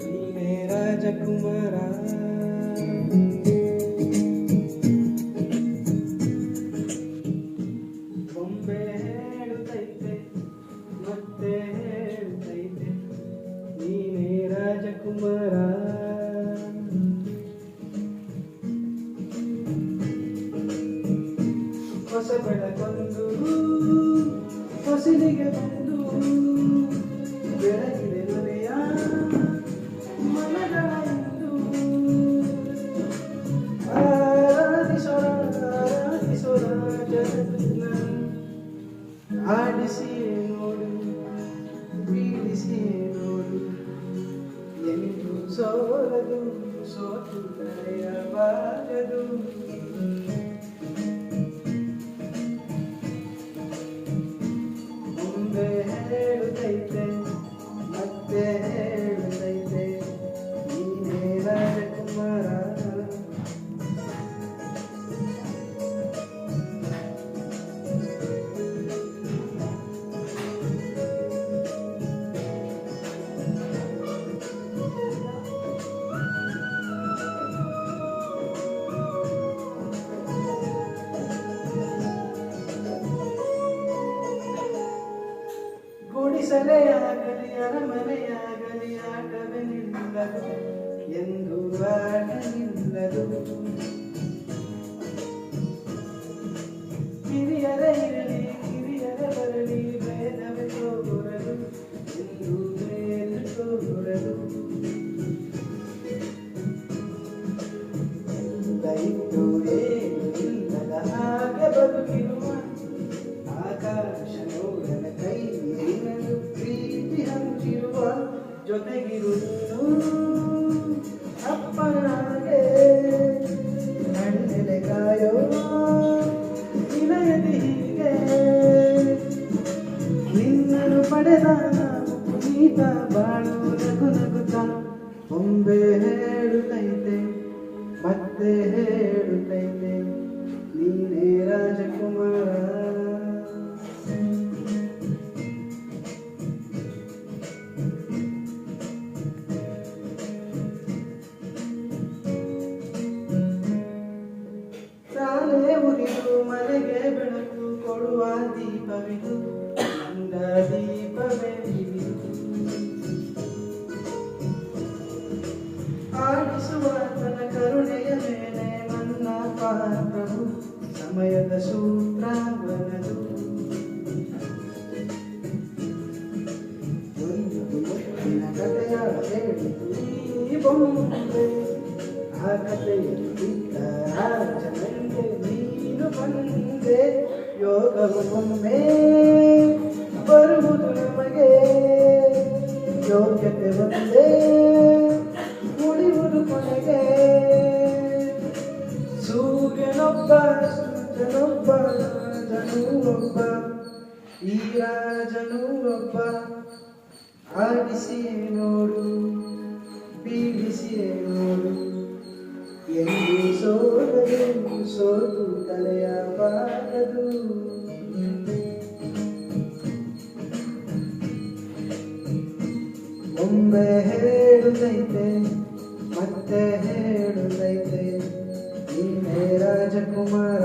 ನೀನೇ ರಾಜಕುಮಾರ ಬೊಂಬೆ ಹೇಳುತ್ತೈತೆ ಮತ್ತೆ ಹೇಳುತ್ತೈತೆ ನೀನೇ ರಾಜಕುಮಾರ ಹೊಸ ಬೆಳಕೊಂದು ಹೊಸಿಲಿಗೆ ಬಂದು ಬೆಳಗಿದೆ ಮನೆಯ ಮನಗಳ ಇಂದು ಆರಾಧಿಸೋರ ಜಗತ್ತಿನ ಆಡಿಸಿ ನೋಡು ಬೀಳಿಸಿ ನೋಡು ಎಂದು ಸೋಲದು ಸೋತು ತಡೆಯಬಾರದು ಮುಂದೆ ಹೇಳುತ್ತೈತೆ ಮತ್ತೆ ಹೇಳುತ್ತೈತೆ ನೀನೇ ರಾಜಕುಮಾರ ಗುಡಿಸಲೆಯಾಗಲಿ ಅರಮನೆಯಾಗಲಿ ಆಟವೇ ನಿಲ್ಲದು ಎಂದು ಆಟ ನಿಲ್ಲದು ಹಿರಿಯರೇ ಇರಲಿ ಕಿರಿಯರೇ ಬರಲಿ ಭೇದವೇ ತೋರಲು ಎಂದು ಭೇದ ತೋರಲು ಇದ್ದು ಏನು ಇಲ್ಲದ ಹಾಗೆ ಬದುಕಿರುವ ಆಕಾಶ ನೋಡದ ಕೈ ಪ್ರೀತಿ ಹಂಚಿರುವ ಜೊತೆಗಿರುವುದು ಅಪ್ಪನಾಗೆ ಕಣ್ಣೆಲೆ ಕಾಯೋ ನಿಲಯದಿ ಹೀಗೆ ನಿನ್ನನ್ನು ಪಡೆದ ಪುನೀತ ಬಾಳು ನಗು ನಗುತ್ತ ಬೊಂಬೆ ಹೇಳುತ್ತೈತೆ ಮತ್ತೆ ಹೇಳುತ್ತೈತೆ ನೀನೇ ರಾಜಕುಮಾರ ತಾನೇ ಉರಿದು ಮನೆಗೆ ಬೆಳಕು ಕೊಡುವ ದೀಪವಿದು ಅಂದ ದೀಪವೇ ಇದು ಆಡಿಸುವ ತನ್ನ ಕರುಣೆಯ ಮೇಲೆ ನನ್ನ ಪಾತ್ರವು ಸಮಯದ ಸೂತ್ರವನದು ಒಂದು ಮುತ್ತಿನ ಕಥೆಯ ಹೇಳಿತು ಈ ಬೊಂಬೆ ಆ ಕಥೆಯಲ್ಲಿ ರಾಜನಿಗೆ ನೀನು ಬಂದೆ ಯೋಗವು ಒಮ್ಮೆ ಬರುವುದು ನಮಗೆ ಯೋಗ್ಯತೆ ಒಂದೇ ಉಳಿಯುವುದು ಕೊನೆಗೆ ಸೂರ್ಯನೊಬ್ಬ ಸೂರ್ಯನೊಬ್ಬ ರಾಜನೂ ಒಬ್ಬ ಈ ರಾಜನೂ ಒಬ್ಬ ಆಡಿಸಿಯೇ ನೋಡು ಬೀಳಿಸಿಯೇ ನೋಡು ಎಂದು ಸೋಲದು ಸೋತು ತಲೆಯಬಾರದು ಬೊಂಬೆ ಹೇಳುತ್ತೈತೆ ಮತ್ತೆ ಹೇಳುತ್ತೈತೆ ನೀನೇ ರಾಜಕುಮಾರ